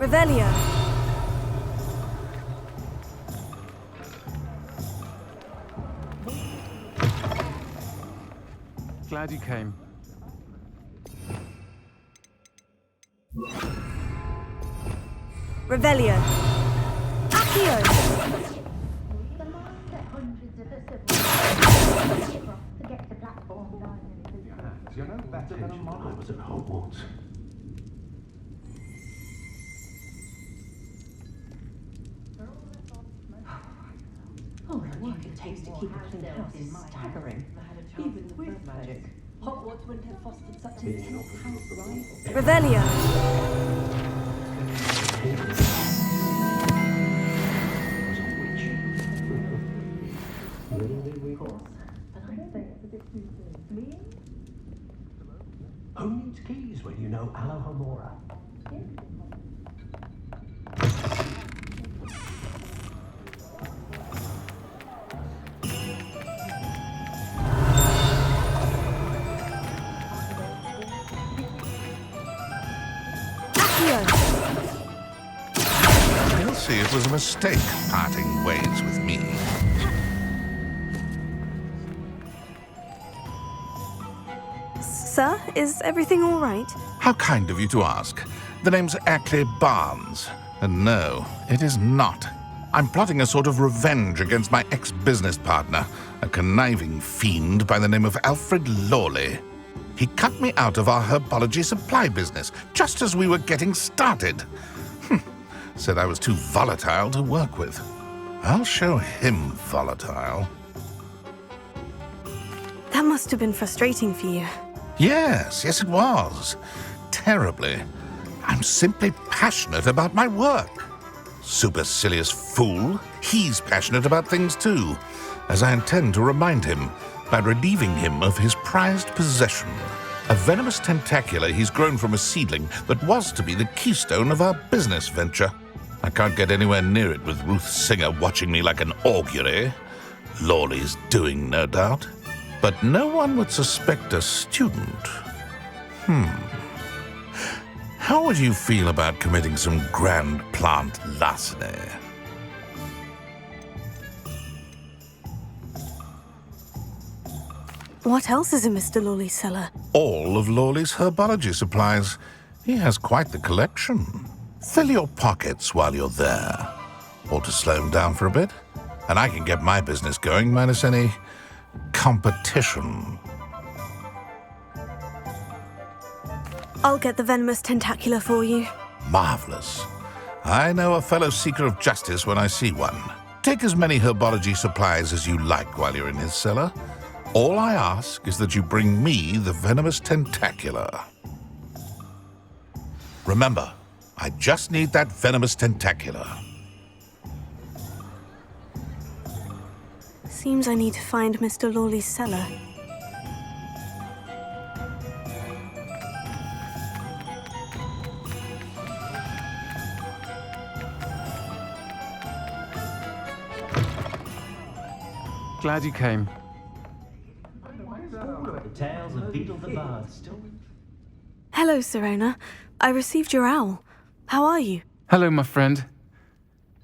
Revelio. Glad you came. Revelio. Accio. The man set hundreds of the civil to get to platform. You know better than a model. I was at Hogwarts. Oh, the work it takes to keep a clean house is staggering. Even with magic. Hogwarts wouldn't have fostered such intense house rival. Revelio. Was a witch. Really, we But I'd say it's a bit too soon. Who needs keys when you know Alohomora? You'll see it was a mistake parting ways with me. Sir, is everything all right? How kind of you to ask. The name's Ackley Barnes. And no, it is not. I'm plotting a sort of revenge against my ex-business partner, a conniving fiend by the name of Alfred Lawley. He cut me out of our herbology supply business just as we were getting started. Said I was too volatile to work with. I'll show him volatile. That must have been frustrating for you. Yes, it was. Terribly. I'm simply passionate about my work. Supercilious fool. He's passionate about things too, as I intend to remind him by relieving him of his prized possession, a venomous tentacula he's grown from a seedling that was to be the keystone of our business venture. I can't get anywhere near it with Ruth Singer watching me like an augury. Lawley's doing, no doubt. But no one would suspect a student. How would you feel about committing some grand plant larceny? What else is in Mr. Lawley's cellar? All of Lawley's herbology supplies. He has quite the collection. Fill your pockets while you're there. Or to slow him down for a bit, and I can get my business going minus any competition. I'll get the venomous tentacula for you. Marvelous. I know a fellow seeker of justice when I see one. Take as many herbology supplies as you like while you're in his cellar. All I ask is that you bring me the venomous tentacula. Remember, I just need that venomous tentacula. Seems I need to find Mr. Lawley's cellar. Glad you came. The tales of Beetle the Bard. Hello, Serona. I received your owl. How are you? Hello, my friend.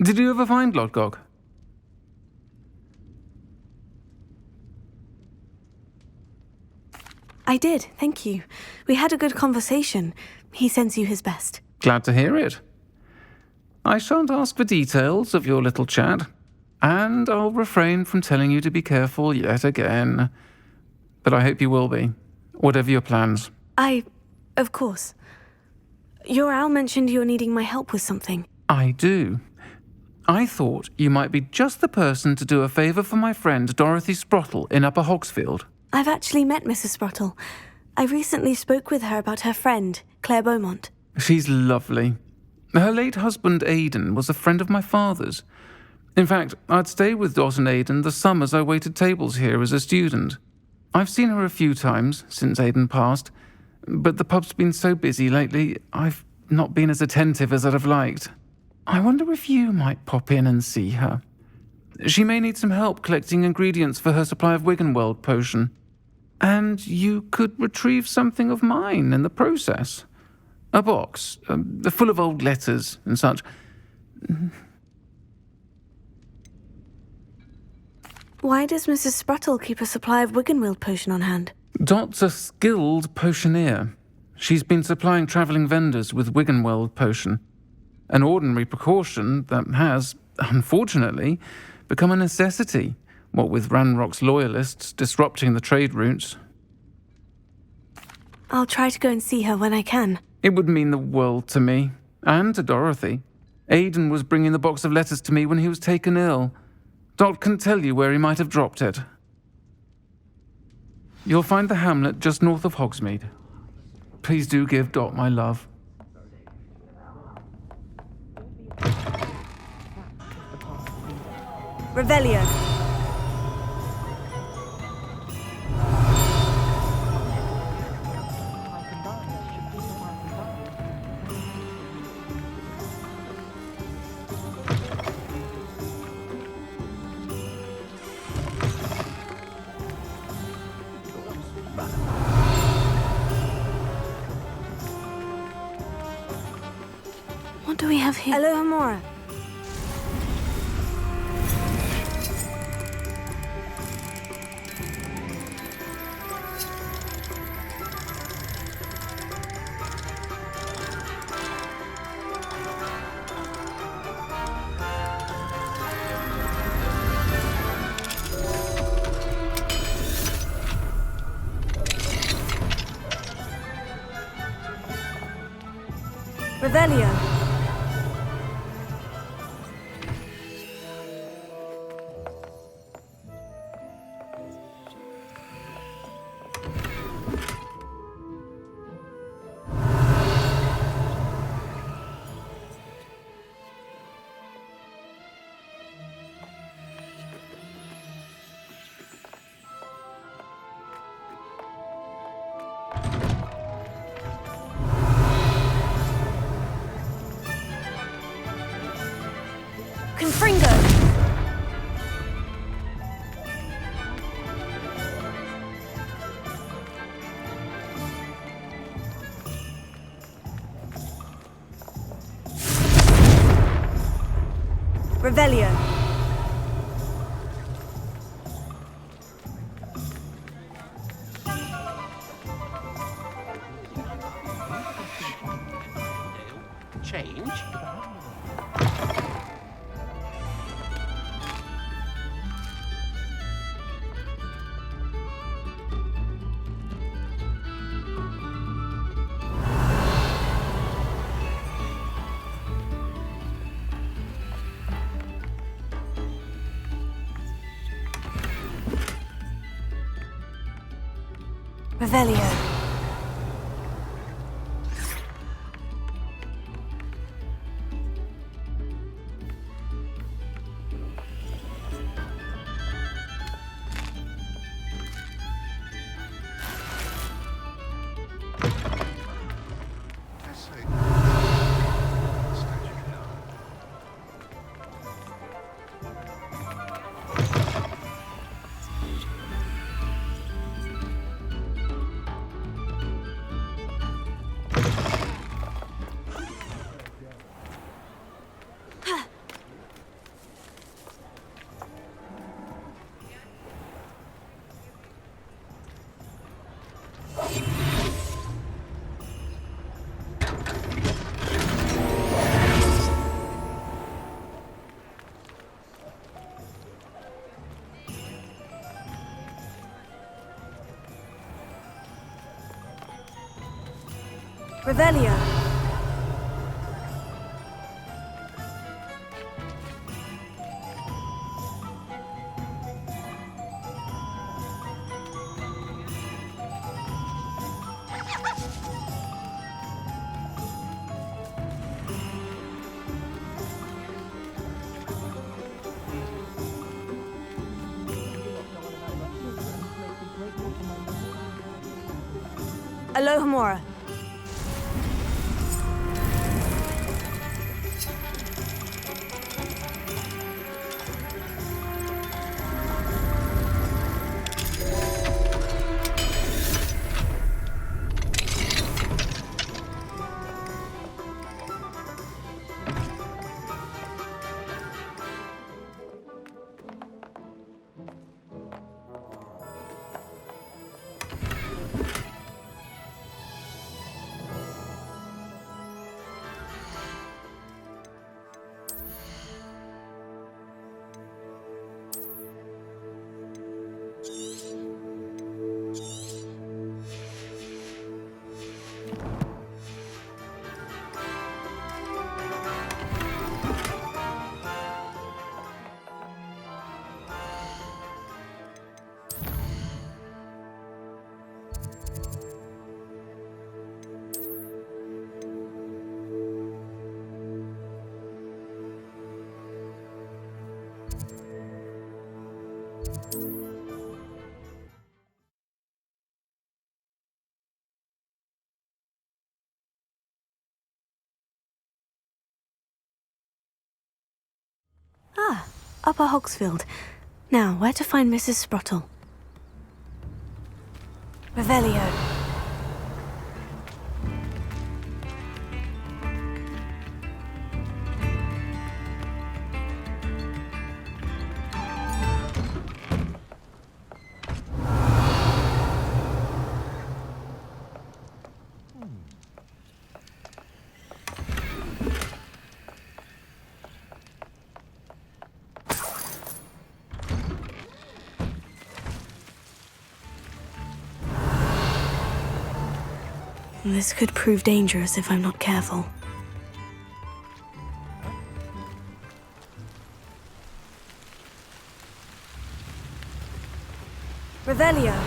Did you ever find Lodgog? I did, thank you. We had a good conversation. He sends you his best. Glad to hear it. I shan't ask for details of your little chat, and I'll refrain from telling you to be careful yet again. But I hope you will be, whatever your plans. Of course. Your owl mentioned you're needing my help with something. I do. I thought you might be just the person to do a favour for my friend Dorothy Sprottle in Upper Hogsfield. I've actually met Mrs. Sprottle. I recently spoke with her about her friend, Claire Beaumont. She's lovely. Her late husband Aidan was a friend of my father's. In fact, I'd stayed with Dawson Aidan the summers I waited tables here as a student. I've seen her a few times since Aidan passed, but the pub's been so busy lately, I've not been as attentive as I'd have liked. I wonder if you might pop in and see her. She may need some help collecting ingredients for her supply of Wiggenweld potion. And you could retrieve something of mine in the process. A box, full of old letters and such. Why does Mrs. Spruttle keep a supply of Wiggenweld potion on hand? Dot's a skilled potioneer. She's been supplying travelling vendors with Wiggenweld potion, an ordinary precaution that has, unfortunately, become a necessity, what with Ranrock's loyalists disrupting the trade routes. I'll try to go and see her when I can. It would mean the world to me, and to Dorothy. Aidan was bringing the box of letters to me when he was taken ill. Dot can tell you where he might have dropped it. You'll find the hamlet just north of Hogsmeade. Please do give Dot my love. Revelio. What do we have here? Alohomora. Revelio. Confringo. Revelio. Change? Revelio. Revelio. Alohomora. Ah, Upper Hogsfield. Now, where to find Mrs. Sprottle? Revelio. This could prove dangerous if I'm not careful. Revelio.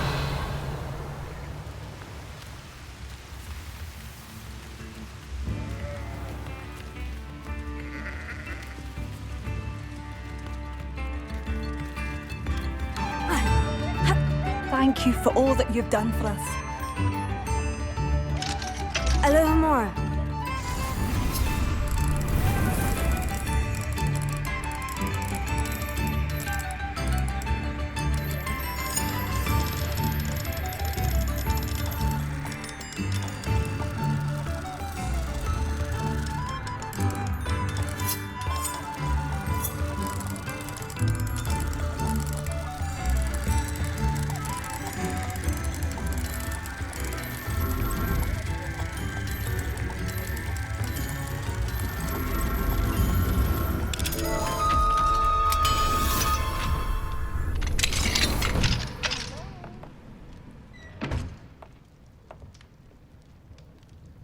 Thank you for all that you've done for us. Alohomora.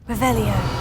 Revelio.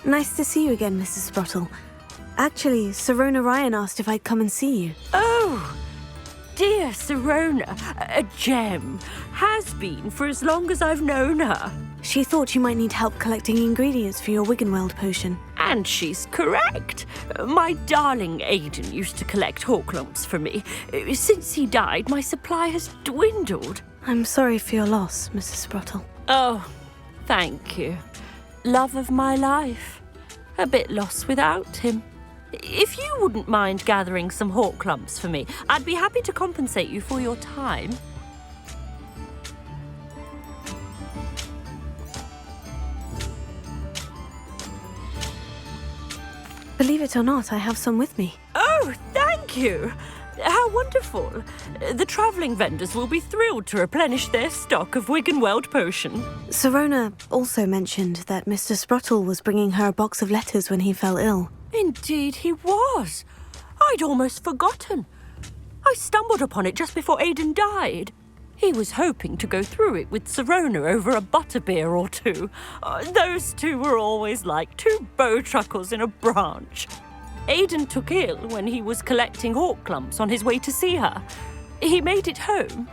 Nice to see you again, Mrs. Sprottle. Actually, Sirona Ryan asked if I'd come and see you. Oh, dear Sirona, a gem. Has been for as long as I've known her. She thought you might need help collecting ingredients for your Wiggenweld potion. And she's correct. My darling Aidan used to collect Horklumps for me. Since he died, my supply has dwindled. I'm sorry for your loss, Mrs. Sprottle. Oh, thank you. Love of my life. A bit lost without him. If you wouldn't mind gathering some Horklumps for me, I'd be happy to compensate you for your time. Believe it or not, I have some with me. Oh, thank you. How wonderful. The travelling vendors will be thrilled to replenish their stock of Wiggenweld potion. Sirona also mentioned that Mr. Sprottle was bringing her a box of letters when he fell ill. Indeed he was. I'd almost forgotten. I stumbled upon it just before Aidan died. He was hoping to go through it with Sirona over a butterbeer or two. Those two were always like two bowtruckles in a branch. Aidan took ill when he was collecting Horklumps on his way to see her. He made it home,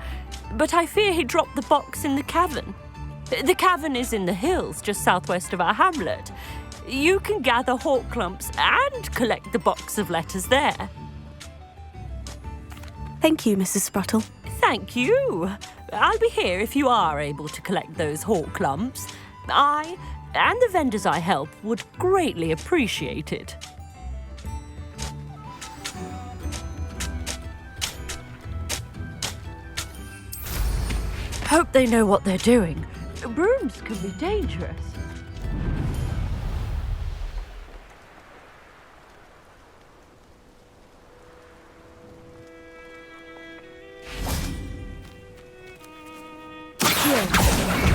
but I fear he dropped the box in the cavern. The cavern is in the hills just southwest of our hamlet. You can gather Horklumps and collect the box of letters there. Thank you, Mrs. Sprottle. Thank you. I'll be here if you are able to collect those Horklumps. I and the vendors I help would greatly appreciate it. Hope they know what they're doing. Brooms can be dangerous.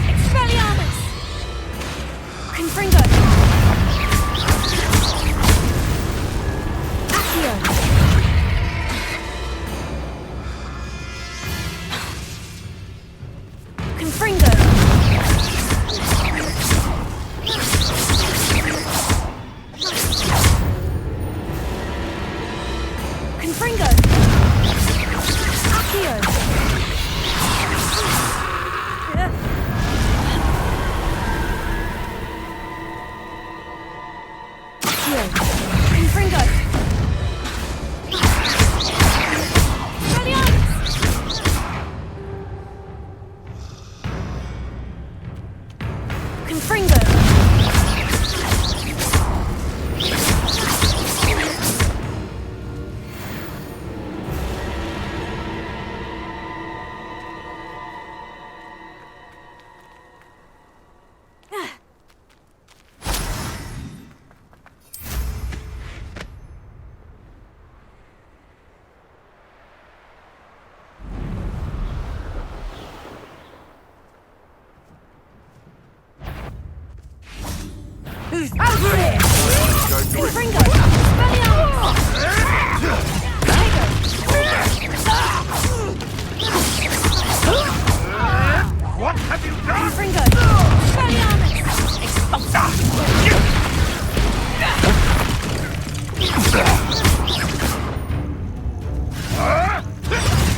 Expelliarmus! Confringo! Accio! Confringo! Confringo! Accio! Confringo! Confringo! Who's over here? Confringo! Expelliarmus! What have you done? Confringo! Expelliarmus!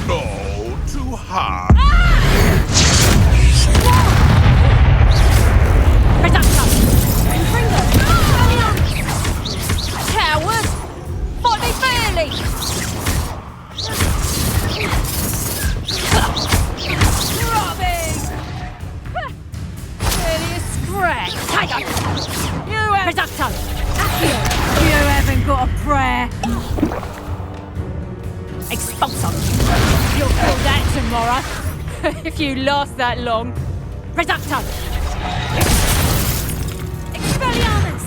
No, too hard. Confringo! Expelliarmus! Coward! Fight me fairly! Robbing! Really a scratch! Take it! You have... Reducto! You haven't got a prayer! Expulso! You'll feel that tomorrow, if you last that long. Reducto! Expelliarmus!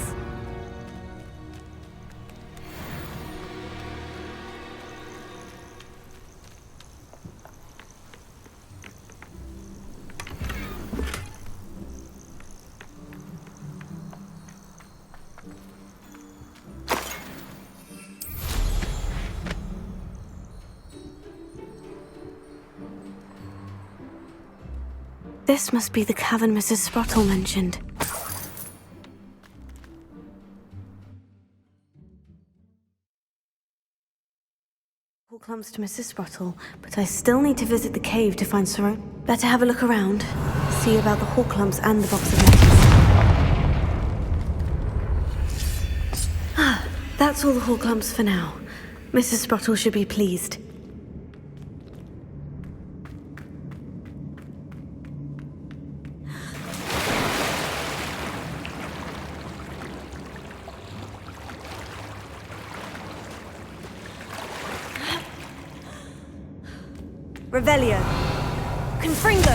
This must be the cavern Mrs. Sprottle mentioned. Horcrux to Mrs. Sprottle, but I still need to visit the cave to find Sorrow. Better have a look around, see about the Horcrux and the box of letters. That's all the Horcrux for now. Mrs. Sprottle should be pleased. Revelio. Confringo.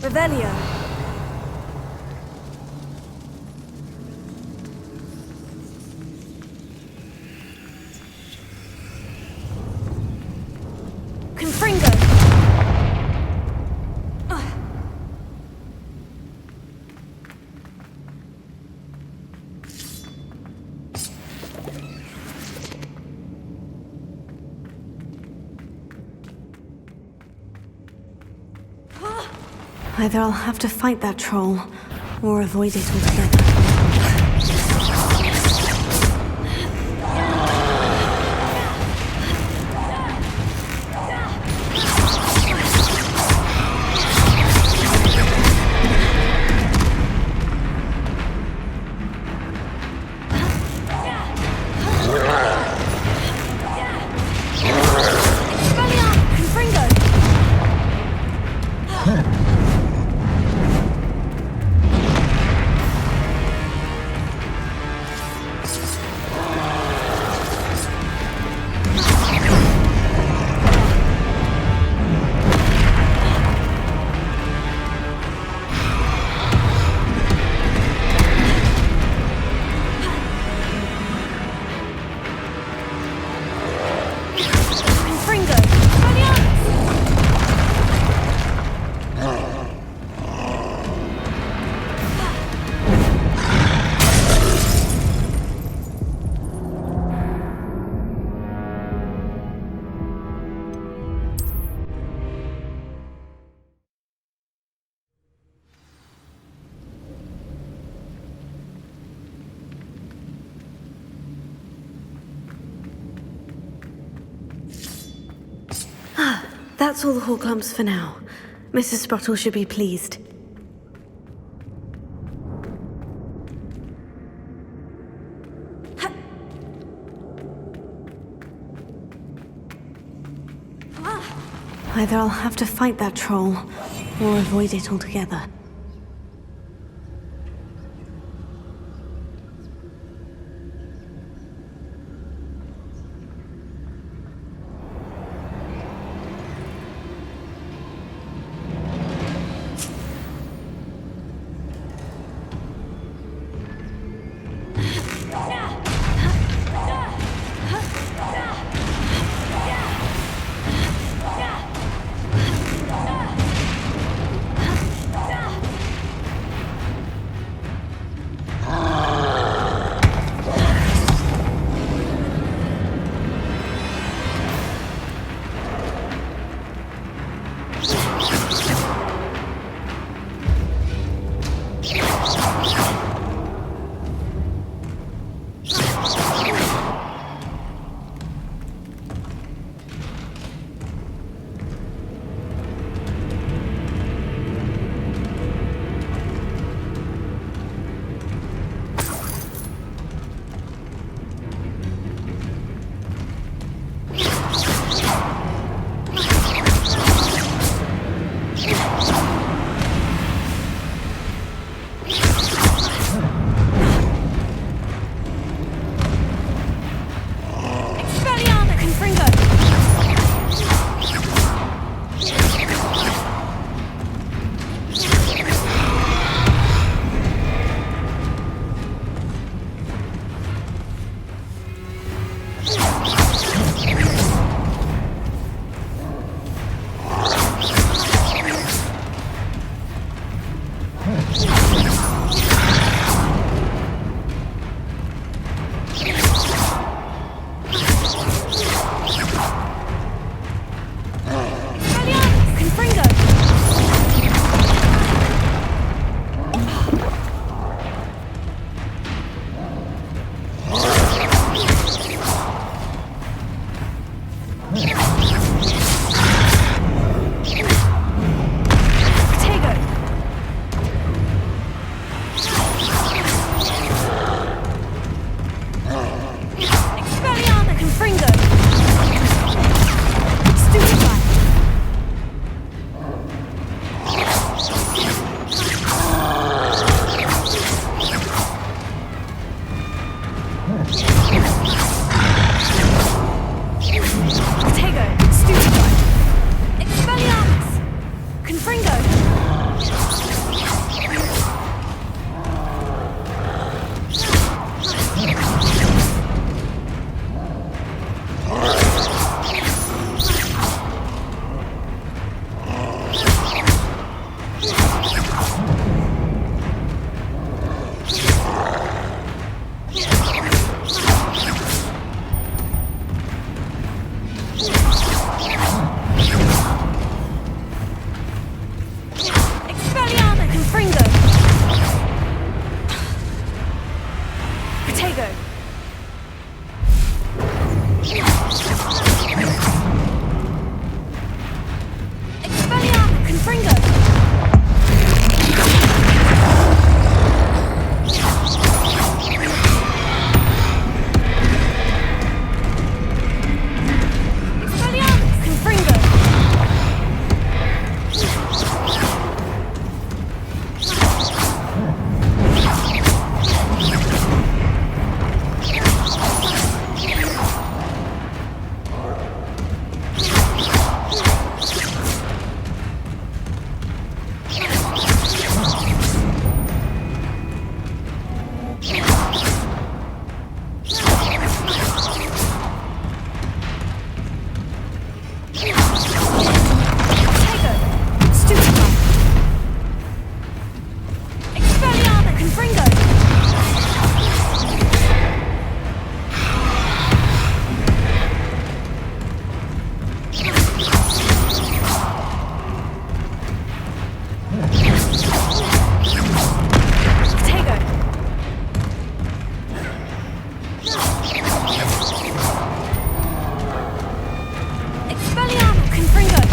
Revelio. Confringo. Either I'll have to fight that troll, or avoid it altogether. That's all the Horklumps for now. Mrs. Sprottle should be pleased. Either I'll have to fight that troll, or avoid it altogether. Expelliarmus! Confringo! Protego! Expelliarmus! Confringo!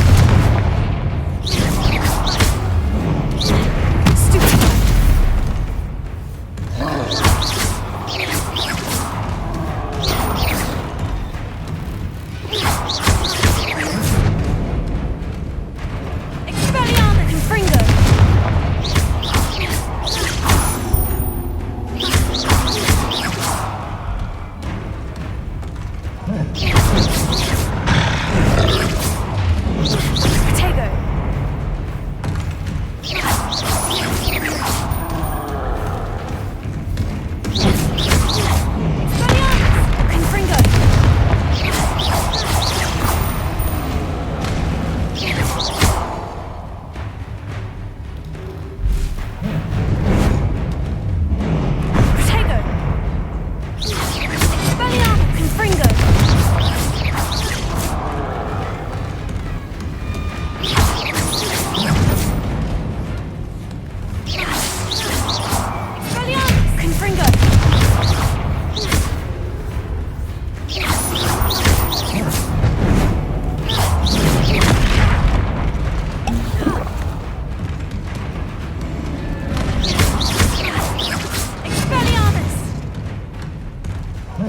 Expelliarmus!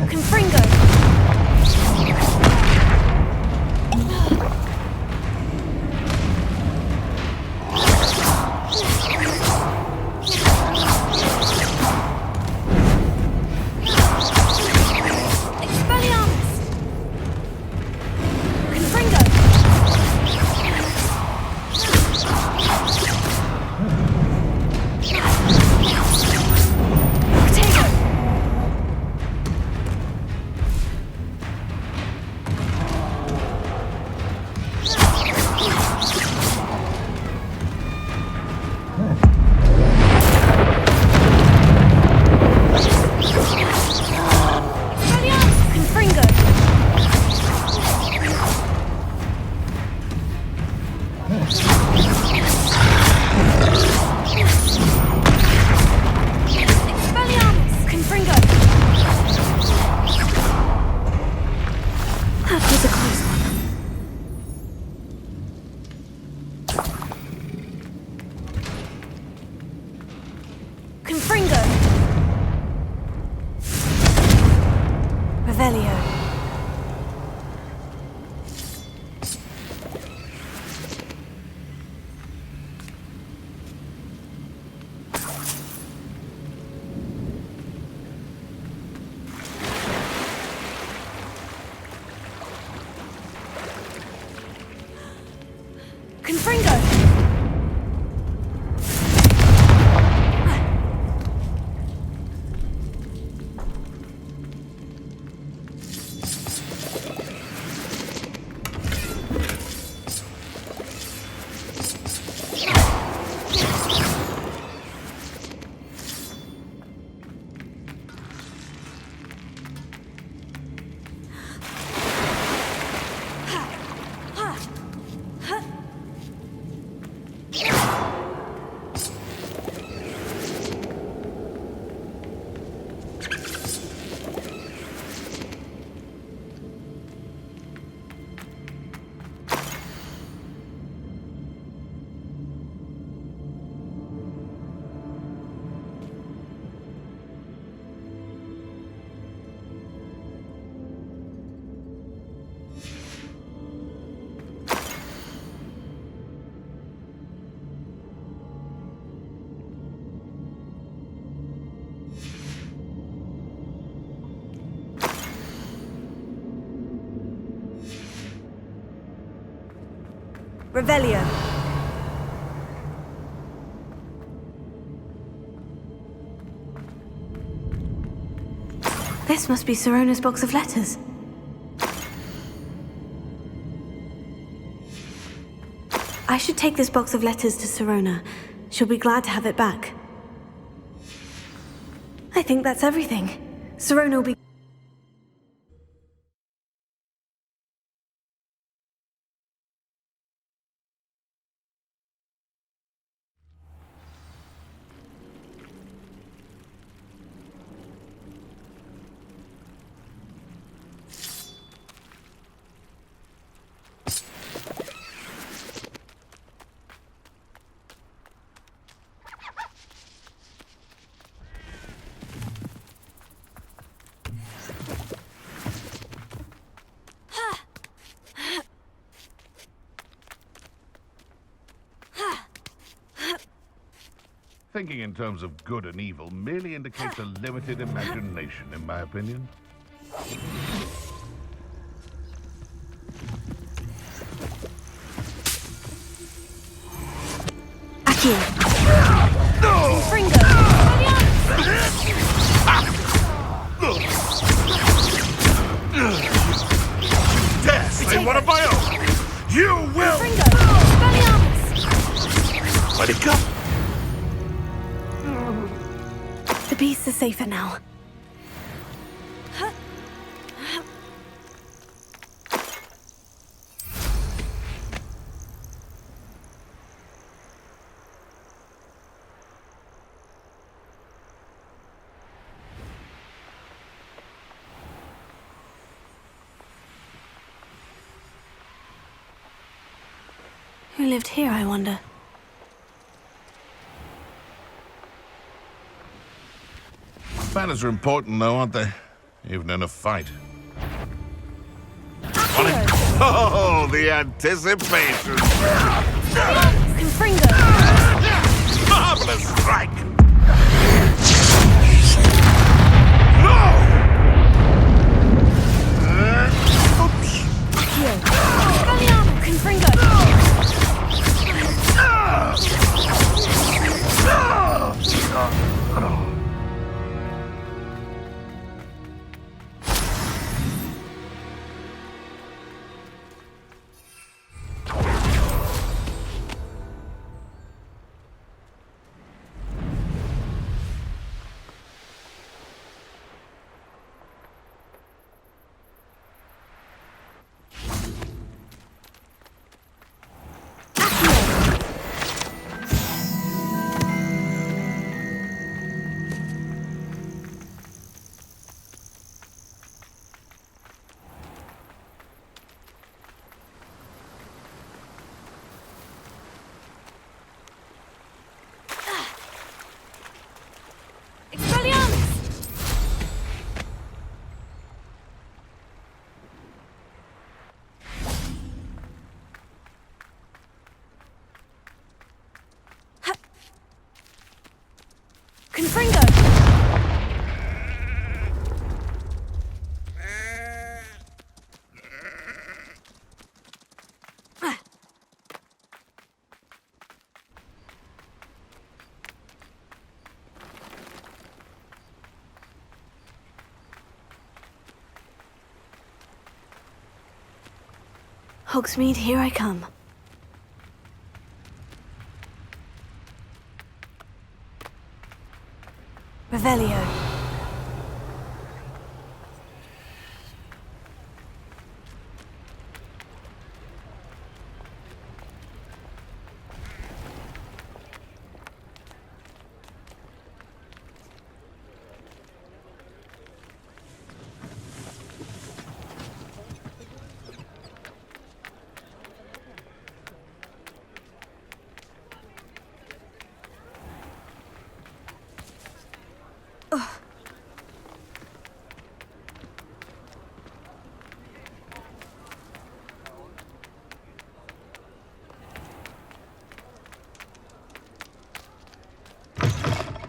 Confringo! Revelio. This must be Sirona's box of letters. I should take this box of letters to Sirona. She'll be glad to have it back. I think that's everything. Sirona will be... Thinking in terms of good and evil merely indicates a limited imagination, in my opinion. Accio. Fringo! Dare say one of my own! You will! Fringo! Let it go! The beasts are safer now. Who lived here, I wonder? Manners are important, though, aren't they? Even in a fight. Oh, the anticipation! Fringo! Marvelous strike! No! Oops! Confringo! Confringo! Hogsmeade, here I come. Revelio.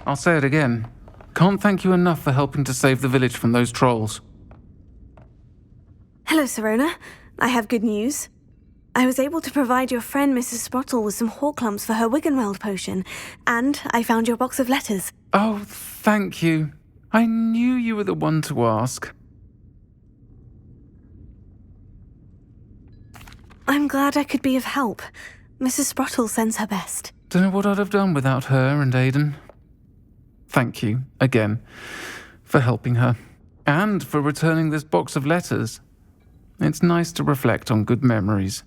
I'll say it again. Can't thank you enough for helping to save the village from those trolls. Hello, Sirona. I have good news. I was able to provide your friend Mrs. Sprottle with some Horklumps for her Wiggenweld potion, and I found your box of letters. Oh, thank you. I knew you were the one to ask. I'm glad I could be of help. Mrs. Sprottle sends her best. Don't know what I'd have done without her and Aidan. Thank you, again, for helping her, and for returning this box of letters. It's nice to reflect on good memories.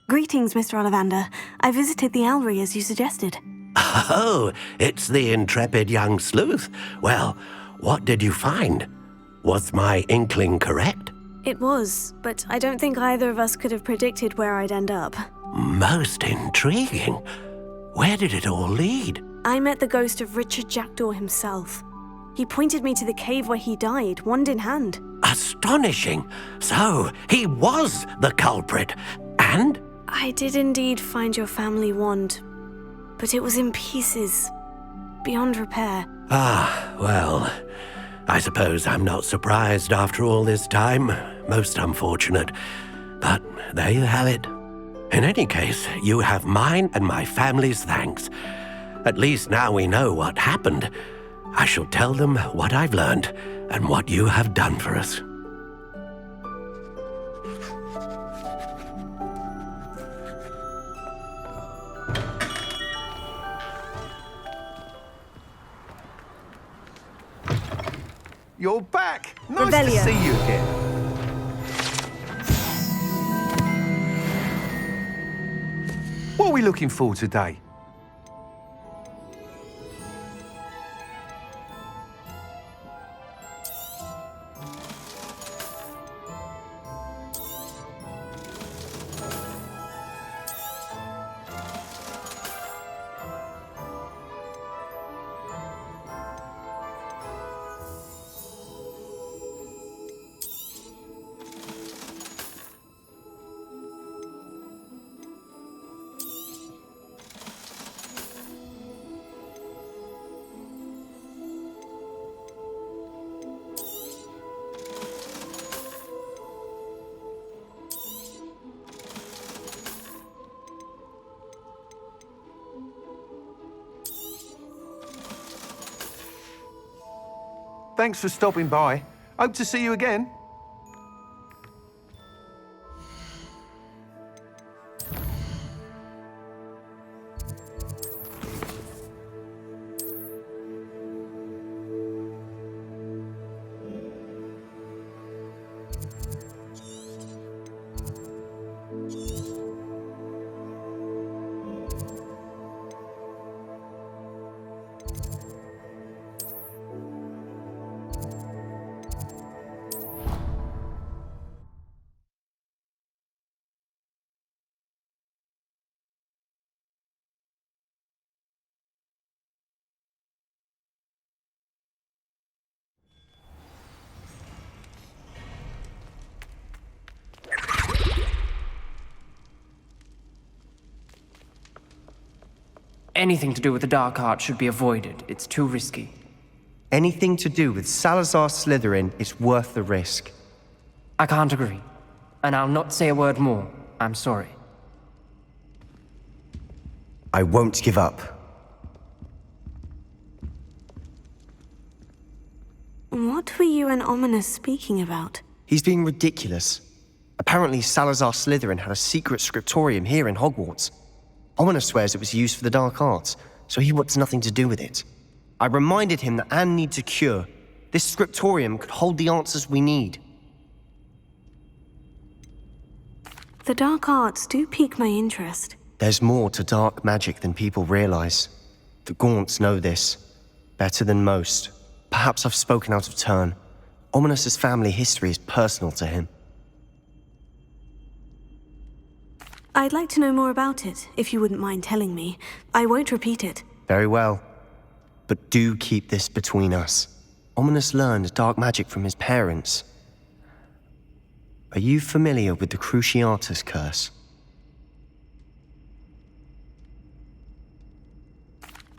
Greetings, Mr. Ollivander. I visited the Owlery as you suggested. Oh, it's the intrepid young sleuth. Well, what did you find? Was my inkling correct? It was, but I don't think either of us could have predicted where I'd end up. Most intriguing. Where did it all lead? I met the ghost of Richard Jackdaw himself. He pointed me to the cave where he died, wand in hand. Astonishing. So, he was the culprit. And? I did indeed find your family wand, but it was in pieces, beyond repair. Ah, well, I suppose I'm not surprised after all this time. Most unfortunate. But there you have it. In any case, you have mine and my family's thanks. At least now we know what happened. I shall tell them what I've learned and what you have done for us. You're back! Nice Revelio. to see you again. What are we looking for today? Thanks for stopping by. Hope to see you again. Anything to do with the dark art should be avoided. It's too risky. Anything to do with Salazar Slytherin is worth the risk. I can't agree. And I'll not say a word more. I'm sorry. I won't give up. What were you and Ominous speaking about? He's being ridiculous. Apparently, Salazar Slytherin had a secret scriptorium here in Hogwarts. Ominous swears it was used for the dark arts, so he wants nothing to do with it. I reminded him that Anne needs a cure. This scriptorium could hold the answers we need. The dark arts do pique my interest. There's more to dark magic than people realize. The Gaunts know this. Better than most. Perhaps I've spoken out of turn. Ominous's family history is personal to him. I'd like to know more about it, if you wouldn't mind telling me. I won't repeat it. Very well. But do keep this between us. Ominous learned dark magic from his parents. Are you familiar with the Cruciatus Curse?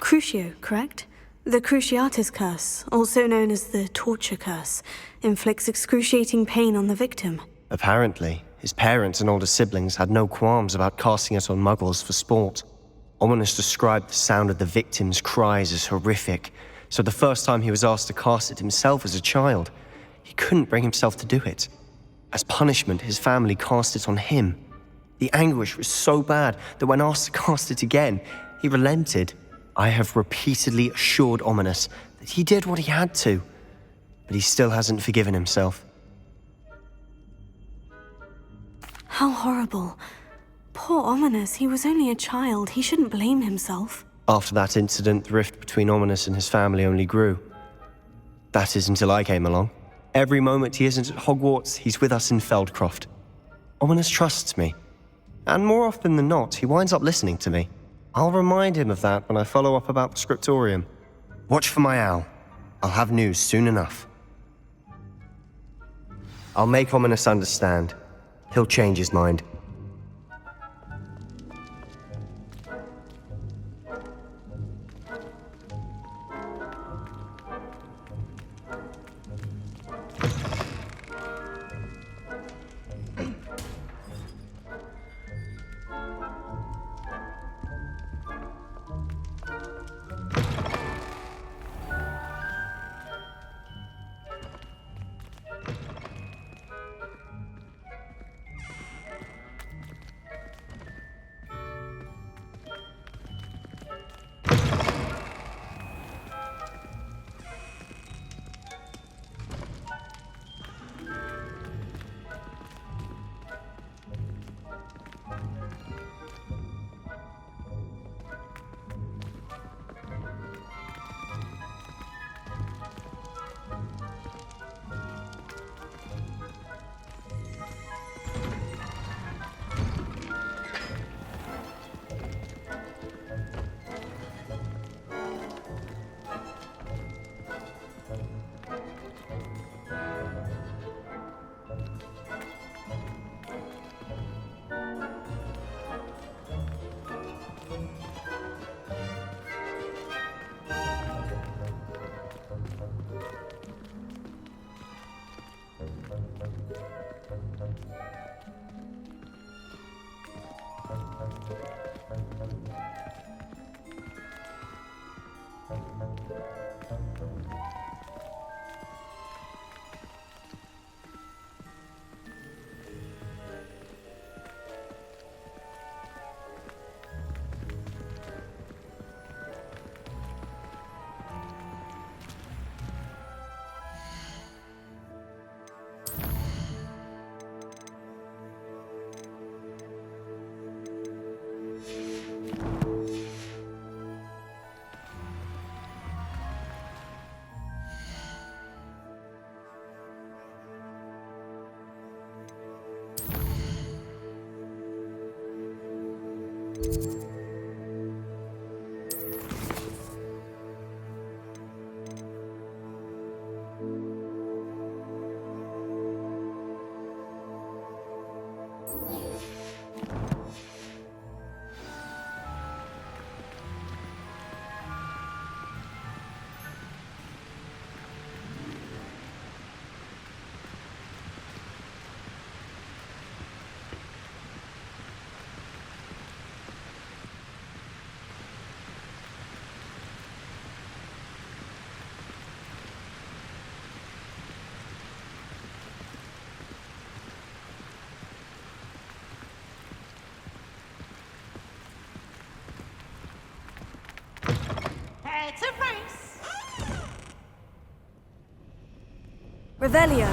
Crucio, correct? The Cruciatus Curse, also known as the Torture Curse, inflicts excruciating pain on the victim. Apparently, his parents and older siblings had no qualms about casting it on muggles for sport. Ominous described the sound of the victim's cries as horrific, so the first time he was asked to cast it himself as a child, he couldn't bring himself to do it. As punishment, his family cast it on him. The anguish was so bad that when asked to cast it again, he relented. I have repeatedly assured Ominous that he did what he had to, but he still hasn't forgiven himself. How horrible. Poor Ominous, he was only a child. He shouldn't blame himself. After that incident, the rift between Ominous and his family only grew. That is until I came along. Every moment he isn't at Hogwarts, he's with us in Feldcroft. Ominous trusts me. And more often than not, he winds up listening to me. I'll remind him of that when I follow up about the scriptorium. Watch for my owl. I'll have news soon enough. I'll make Ominous understand. He'll change his mind. Prepare to race. Revelio.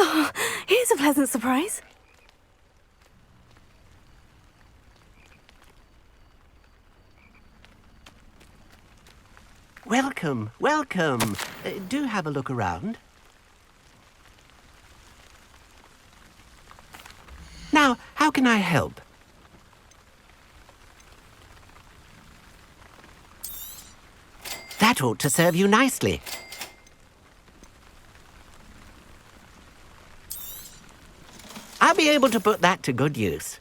Oh, here's a pleasant surprise. Welcome, welcome. Do have a look around. Now, how can I help? That ought to serve you nicely. I'll be able to put that to good use.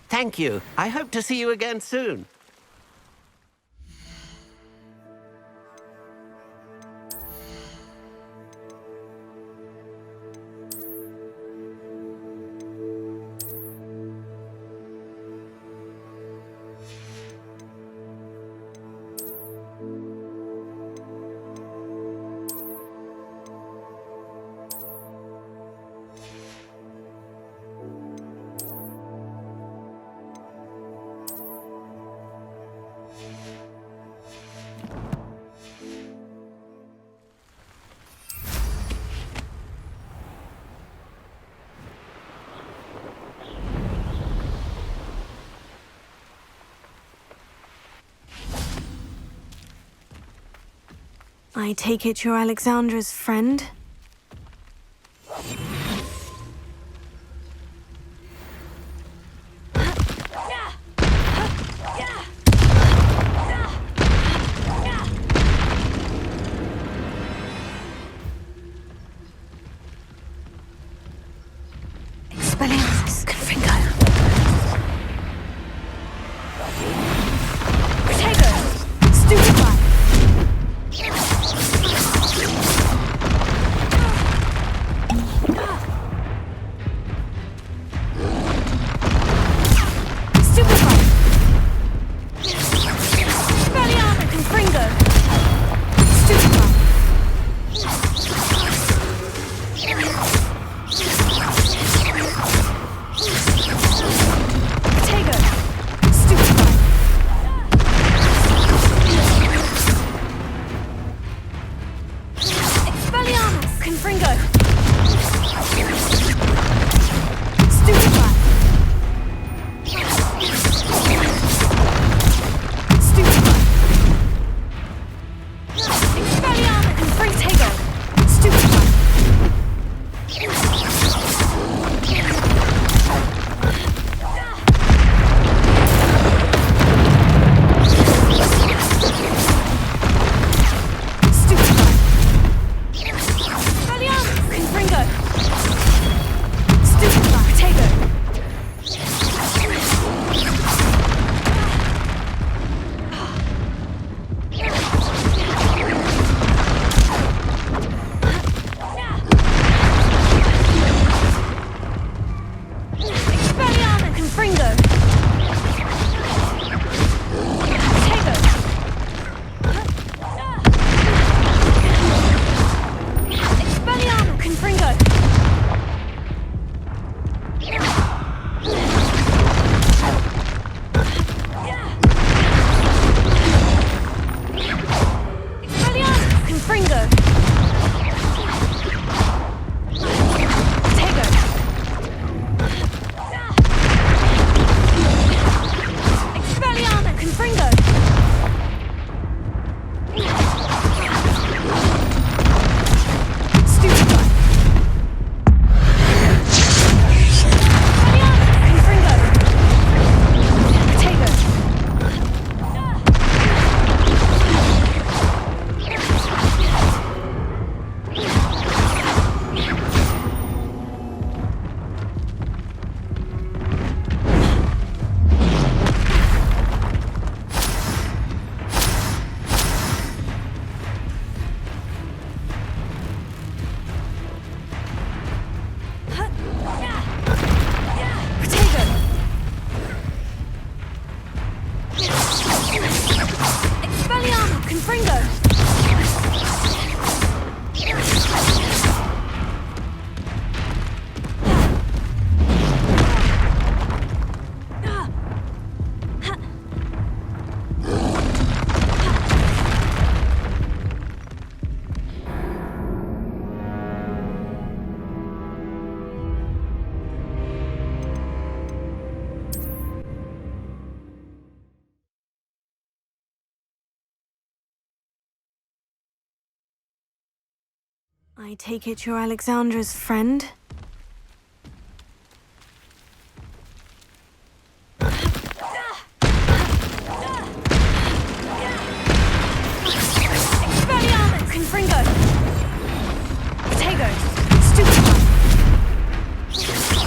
Thank you. I hope to see you again soon. I take it you're Alexandra's friend? Expelliarmus Confringo. Protego! Stupefy! Confringo! Tego! Expelliarmus! Confringo! Stupefy! Expelliarmus! Confringo! I take it you're Alexandra's friend? Expelliarmus! Confringo! Tego! Stupefy! Stupefy!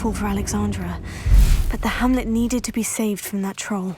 awful for Alexandra, but the hamlet needed to be saved from that troll.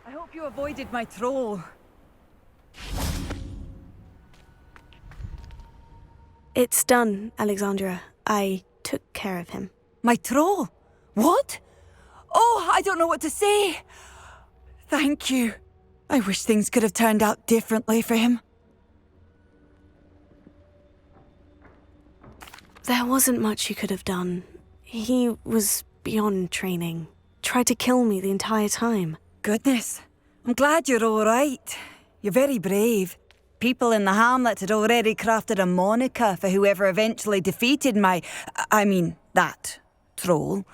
I hope you avoided my troll. It's done, Alexandra. I took care of him. My troll? What? Oh, I don't know what to say. Thank you. I wish things could have turned out differently for him. There wasn't much you could have done. He was beyond training. Tried to kill me the entire time. Goodness. I'm glad you're all right. You're very brave. People in the hamlet had already crafted a moniker for whoever eventually defeated that troll.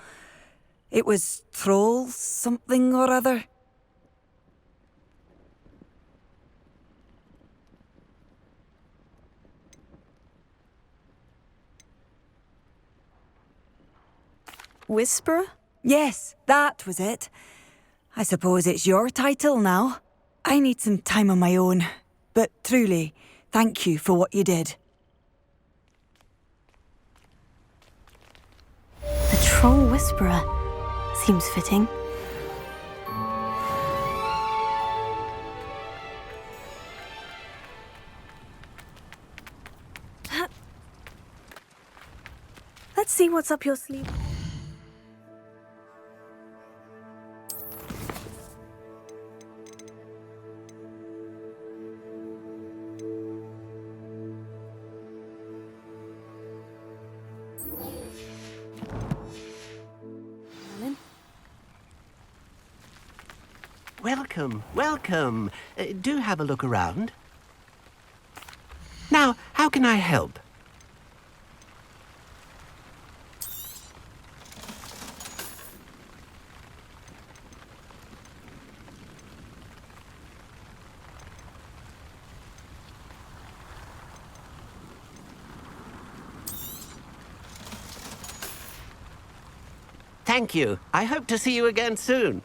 It was Troll something or other. Whisperer? Yes, that was it. I suppose it's your title now. I need some time on my own. But truly, thank you for what you did. The Troll Whisperer. Seems fitting. Let's see what's up your sleeve. Welcome, welcome. Do have a look around. Now, how can I help? Thank you. I hope to see you again soon.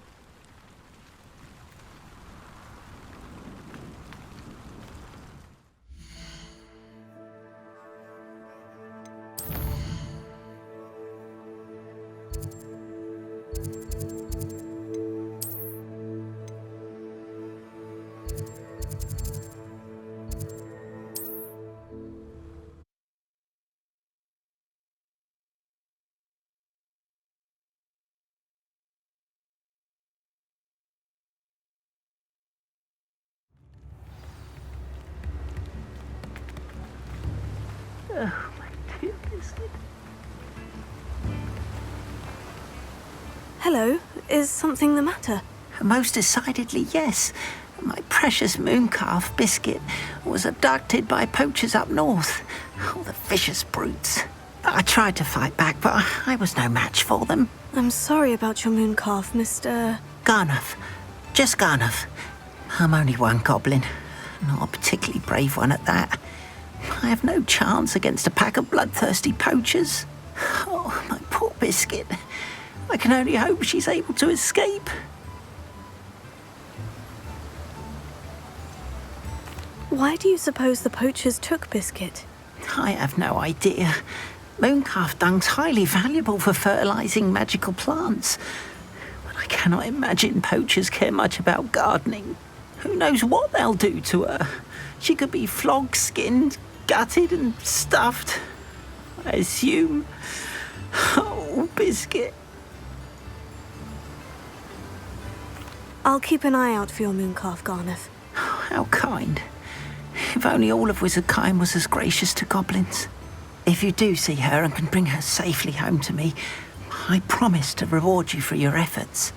Oh, my dear biscuit. Hello, is something the matter? Most decidedly, yes. My precious mooncalf biscuit was abducted by poachers up north. Oh, the vicious brutes. I tried to fight back, but I was no match for them. I'm sorry about your mooncalf, Mr. Garnuff. Just Garnuff. I'm only one goblin. Not a particularly brave one at that. I have no chance against a pack of bloodthirsty poachers. Oh, my poor biscuit. I can only hope she's able to escape. Why do you suppose the poachers took Biscuit? I have no idea. Mooncalf dung's highly valuable for fertilising magical plants. But I cannot imagine poachers care much about gardening. Who knows what they'll do to her? She could be flogged, skinned, gutted and stuffed. I assume. Oh, Biscuit. I'll keep an eye out for your mooncalf, Garneth. How kind. If only all of Wizardkind was as gracious to goblins. If you do see her and can bring her safely home to me, I promise to reward you for your efforts.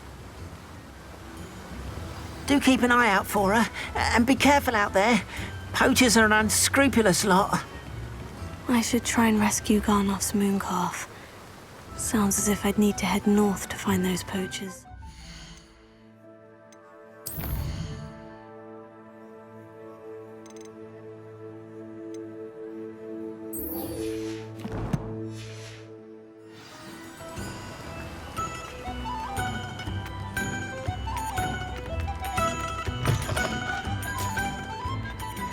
Do keep an eye out for her, and be careful out there. Poachers are an unscrupulous lot. I should try and rescue Garnoth's mooncalf. Sounds as if I'd need to head north to find those poachers.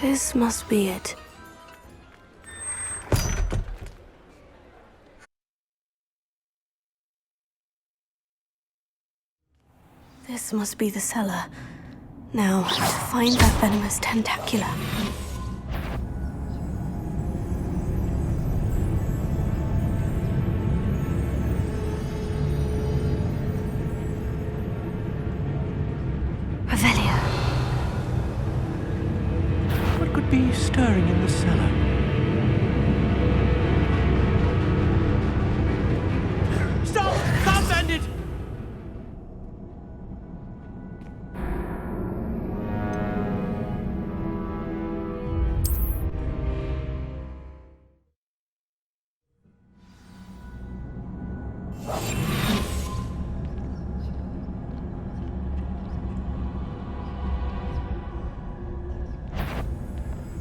This must be it. This must be the cellar. Now, to find that venomous tentacula. Revelio. What could be stirring in the cellar? Stop! Stop, bandit!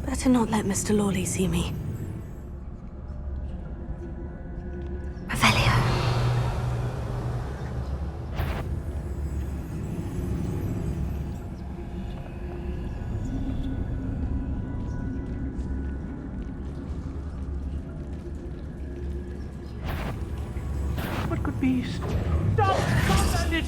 Better not let Mr. Lawley see me. Revelio. What could be... Stop! Stop, bandit!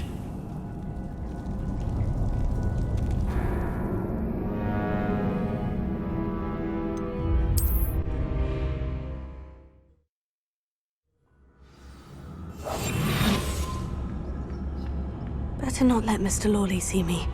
Better not let Mr. Lawley see me.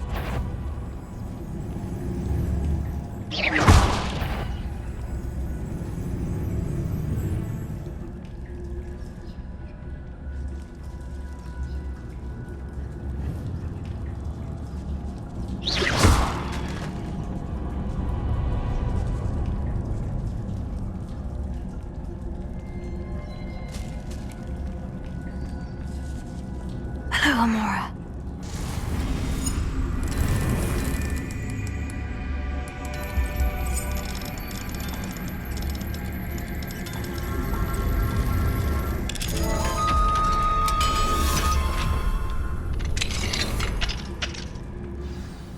Hello, Amora.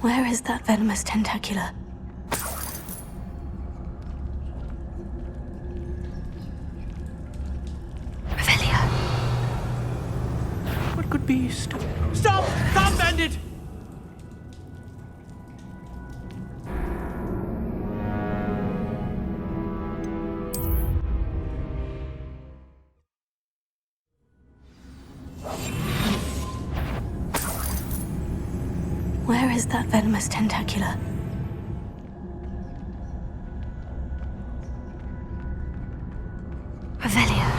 Where is that venomous tentacula? Revelio. What could be... Stop! Stop, bandit! Where is that venomous tentacula? Revelio.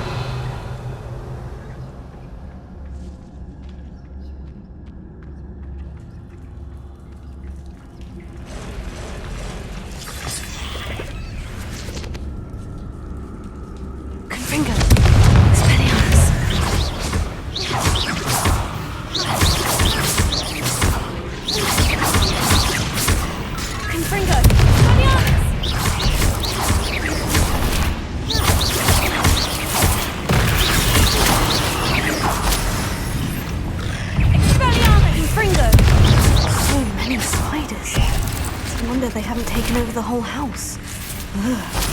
Confringo. Expelliarmus. Confringo. Expelliarmus. No wonder they haven't taken over the whole house. Ugh.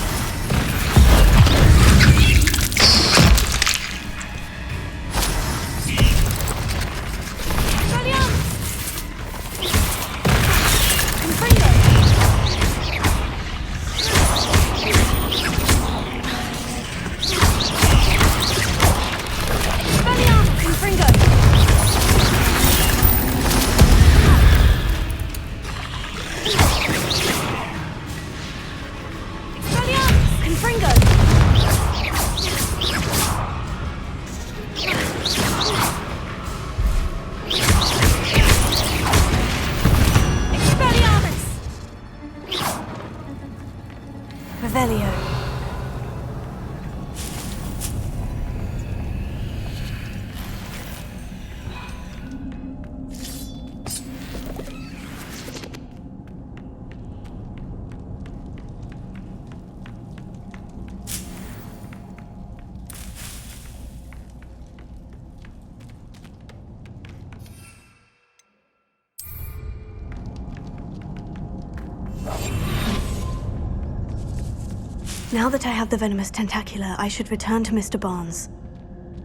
Now that I have the venomous tentacula, I should return to Mr. Barnes.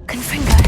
Confringo!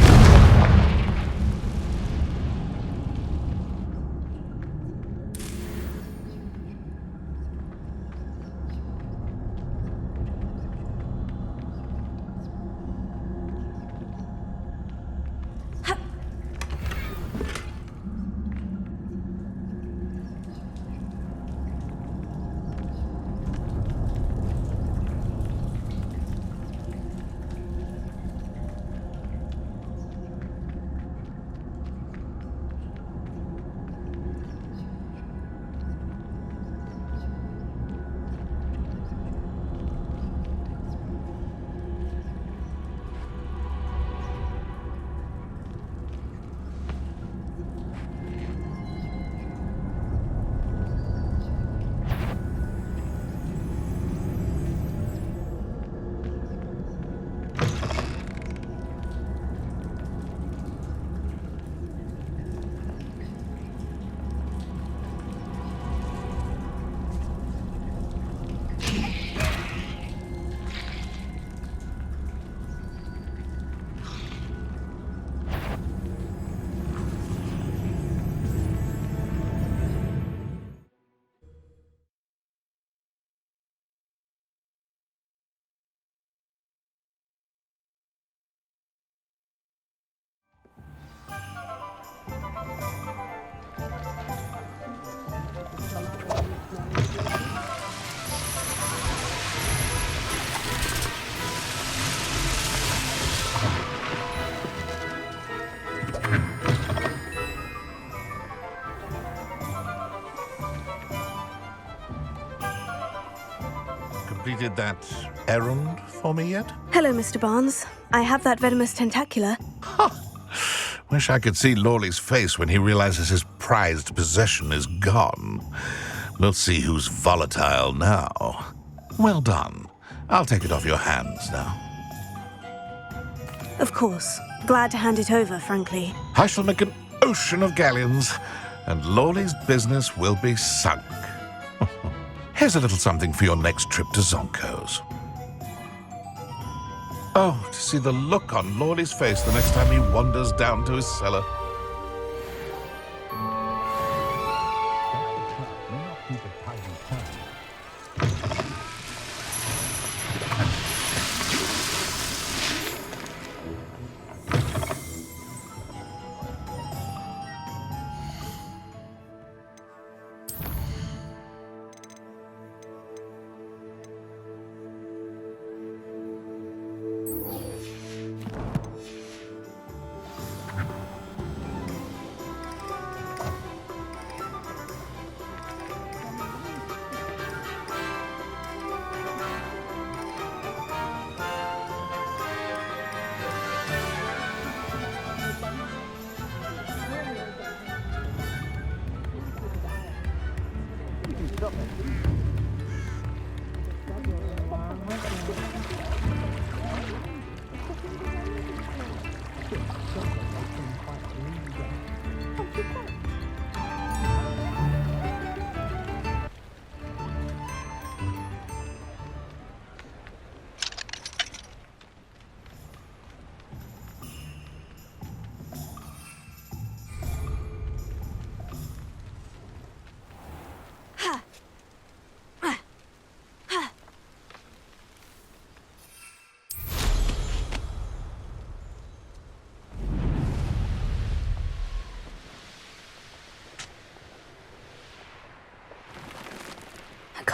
Completed that errand for me yet? Hello, Mr. Barnes. I have that venomous tentacula. Wish I could see Lawley's face when he realizes his prized possession is gone. We'll see who's volatile now. Well done. I'll take it off your hands now. Of course. Glad to hand it over, frankly. I shall make an ocean of galleons, and Lawley's business will be sunk. Here's a little something for your next trip to Zonko's. Oh, to see the look on Lawley's face the next time he wanders down to his cellar.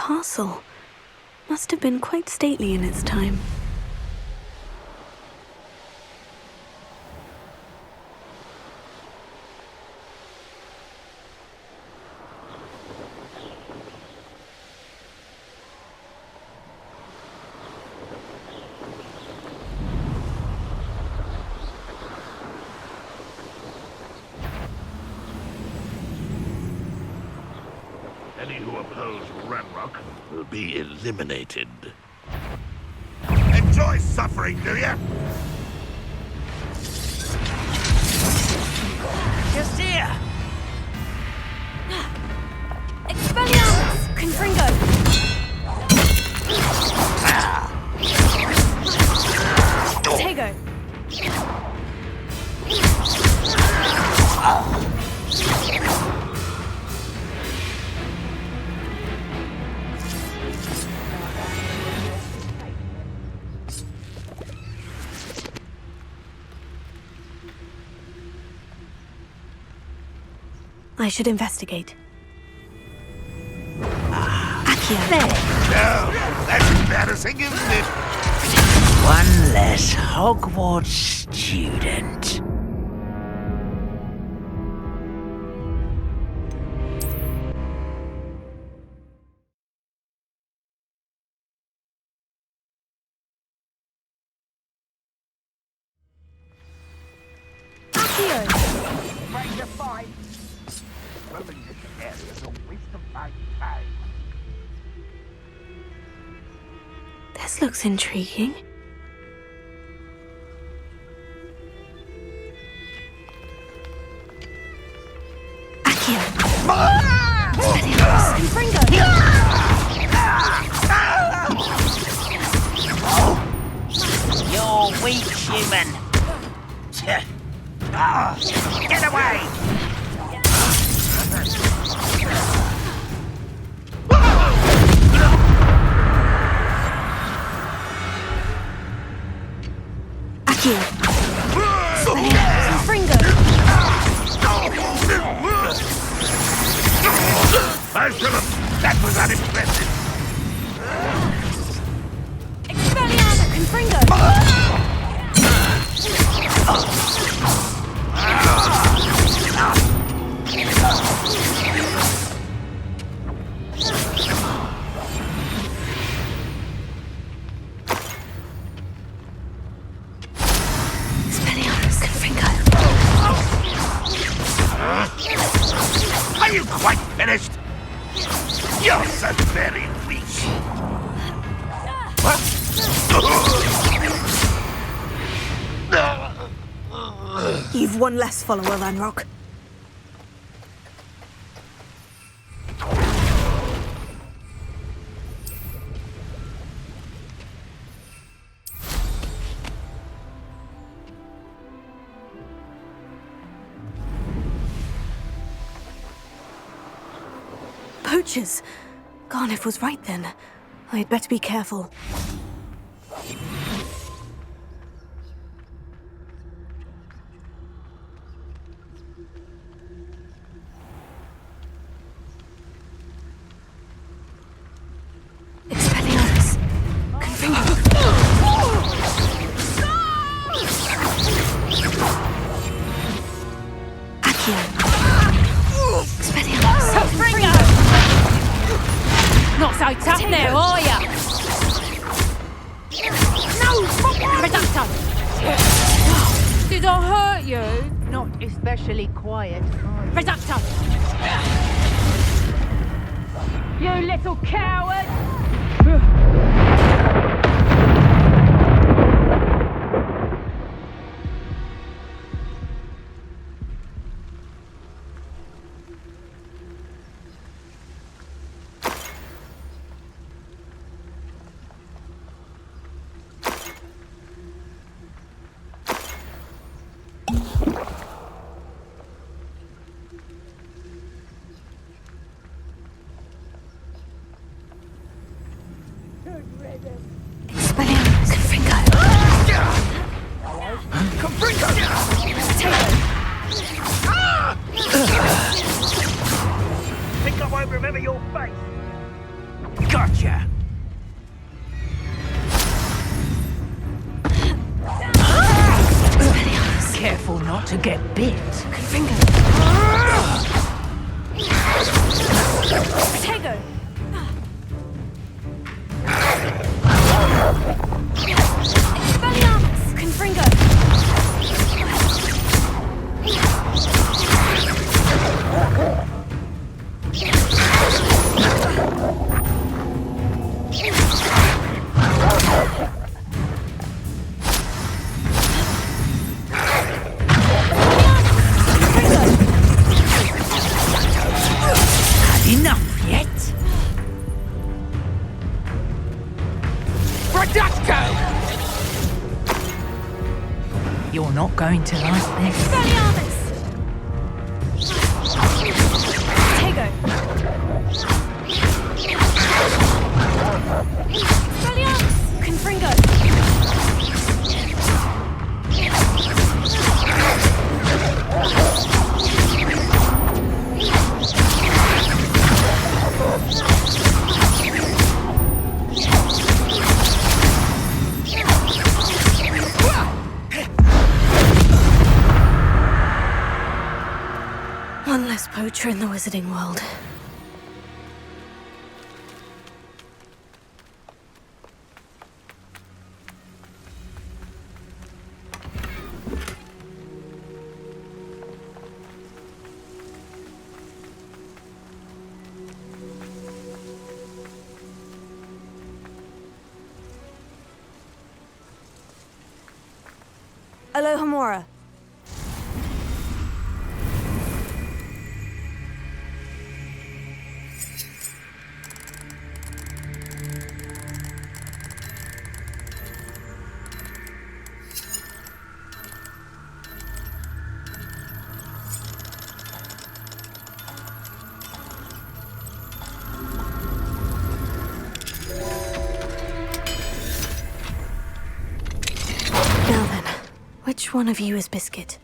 castle. Must have been quite stately in its time. Any who oppose Ranrock will be eliminated. Enjoy suffering, do ya? Just here! Expelliarmus! Confringo! Tego! I should investigate. Accio. No, that's embarrassing, isn't it? One less Hogwarts student. Ready to fight. Roaming this area is a waste of my time. This looks intriguing. Accio. Expelliarmus. Confringo! You're weak, human. Get away! Accio. Expelliarmus. Confringo! I should have. That was unimpressive. Expelliarmus! Confringo! Expelliarmus. Confringo. Are you quite finished? You're so very weak. You've one less follower, Ranrock. Poachers! Garniff was right then. I'd better be careful. Expelliarmus. Confringo. Accio. Expelliarmus. Confringo! Not so tough now, are ya? No! Reducto! Did I hurt you? Not especially quiet. Reducto! You little coward! Expelliarmus. Confringo. Confringo! Take it! Think I won't remember your face? Gotcha! Careful not to get bit. Tego! Expelliarmus! Confringo! Enough yet? Reducto! You're not going to like this. Expelliarmus! Tego! Expelliarmus! Confringo! One less poacher in the wizarding world. Alohomora. Now then, which one of you is Biscuit?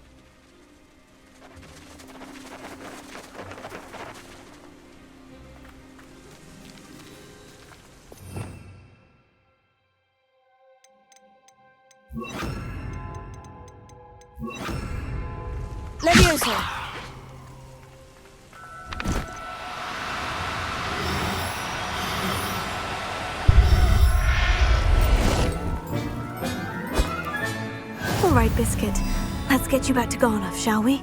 Levioso! All right, Biscuit. Let's get you back to Garnoff, shall we?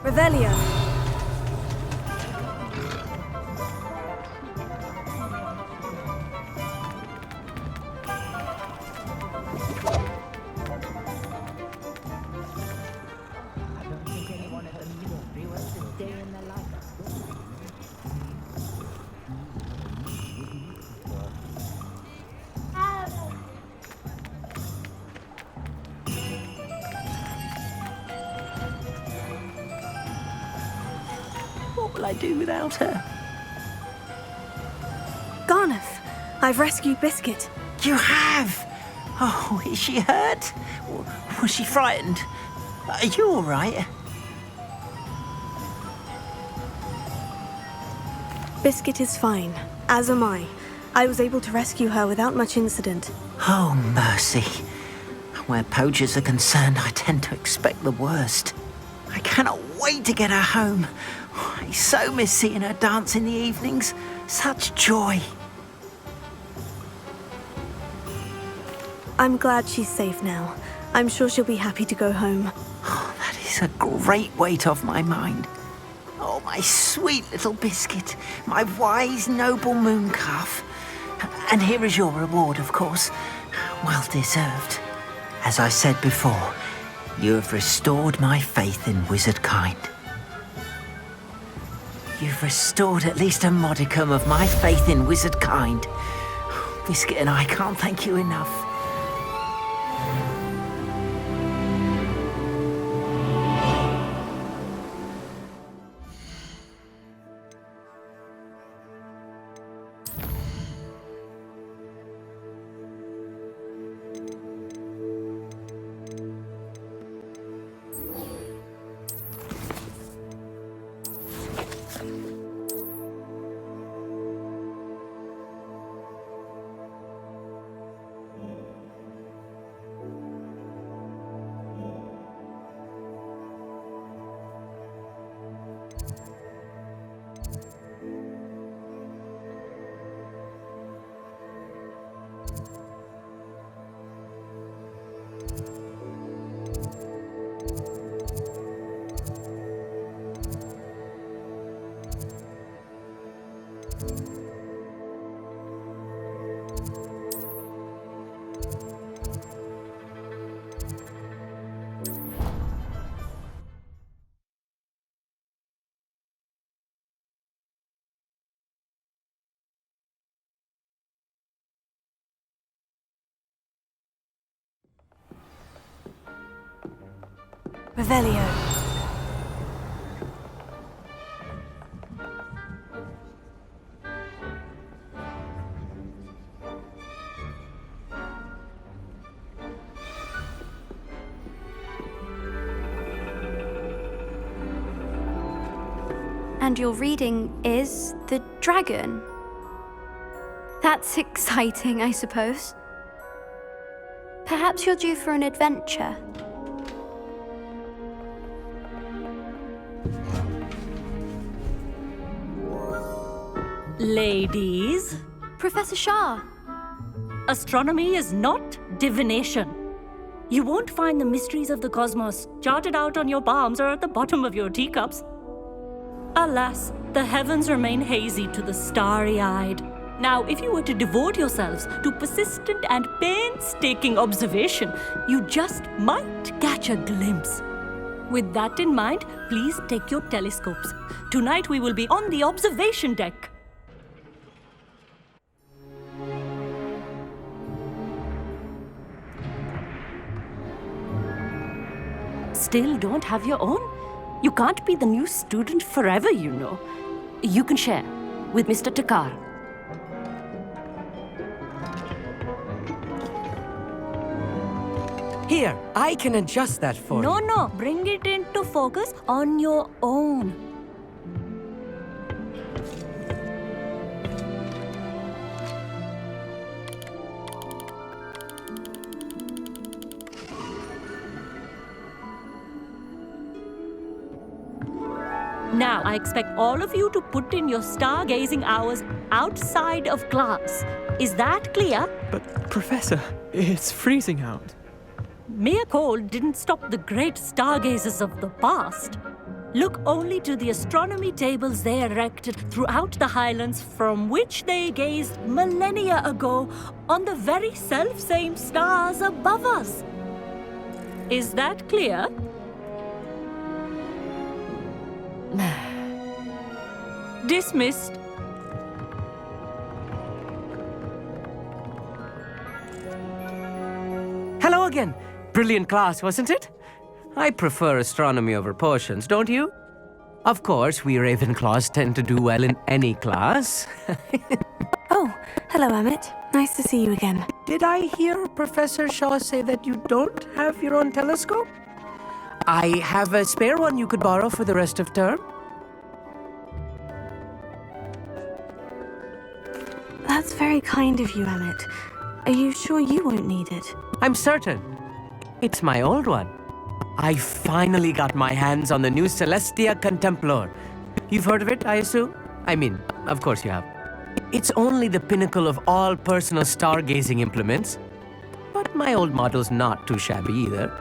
Revelio. What will I do without her? Garnoff, I've rescued Biscuit. You have? Oh, is she hurt? Was she frightened? Are you all right? Biscuit is fine, as am I. I was able to rescue her without much incident. Oh, mercy. Where poachers are concerned, I tend to expect the worst. I cannot wait to get her home. I so miss seeing her dance in the evenings. Such joy. I'm glad she's safe now. I'm sure she'll be happy to go home. Oh, that is a great weight off my mind. Oh, my sweet little Biscuit, my wise, noble moon calf. And here is your reward, of course. Well deserved. As I said before, You have restored my faith in wizard kind. You've restored at least a modicum of my faith in wizard kind. Biscuit and I can't thank you enough. Revelio. And your reading is the dragon. That's exciting, I suppose. Perhaps you're due for an adventure. Ladies, Professor Shah. astronomy is not divination. You won't find the mysteries of the cosmos charted out on your palms or at the bottom of your teacups. Alas, the heavens remain hazy to the starry-eyed. Now, if you were to devote yourselves to persistent and painstaking observation, you just might catch a glimpse. With that in mind, please take your telescopes. Tonight we will be on the observation deck. Still don't have your own? You can't be the new student forever, you know. You can share with Mr. Takar. Here, I can adjust that for you. No, bring it into focus on your own. Now, I expect all of you to put in your stargazing hours outside of class. Is that clear? But, Professor, it's freezing out. Mere cold didn't stop the great stargazers of the past. Look only to the astronomy tables they erected throughout the highlands from which they gazed millennia ago on the very self-same stars above us. Is that clear? Dismissed. Hello again. Brilliant class, wasn't it? I prefer astronomy over potions, don't you? Of course, we Ravenclaws tend to do well in any class. Oh, hello, Amit. Nice to see you again. Did I hear Professor Shaw say that you don't have your own telescope? I have a spare one you could borrow for the rest of term. That's very kind of you, Amit. Are you sure you won't need it? I'm certain. It's my old one. I finally got my hands on the new Celestia Contemplar. You've heard of it, I assume? I mean, of course you have. It's only the pinnacle of all personal stargazing implements. But my old model's not too shabby either.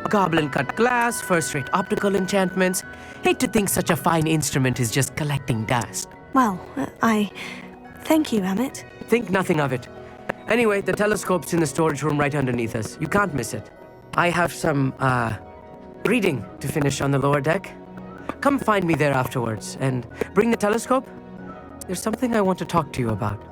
Goblin-cut glass, first-rate optical enchantments. Hate to think such a fine instrument is just collecting dust. Well, Thank you, Amit. Think nothing of it. Anyway, the telescope's in the storage room right underneath us. You can't miss it. I have some, reading to finish on the lower deck. Come find me there afterwards, and bring the telescope. There's something I want to talk to you about.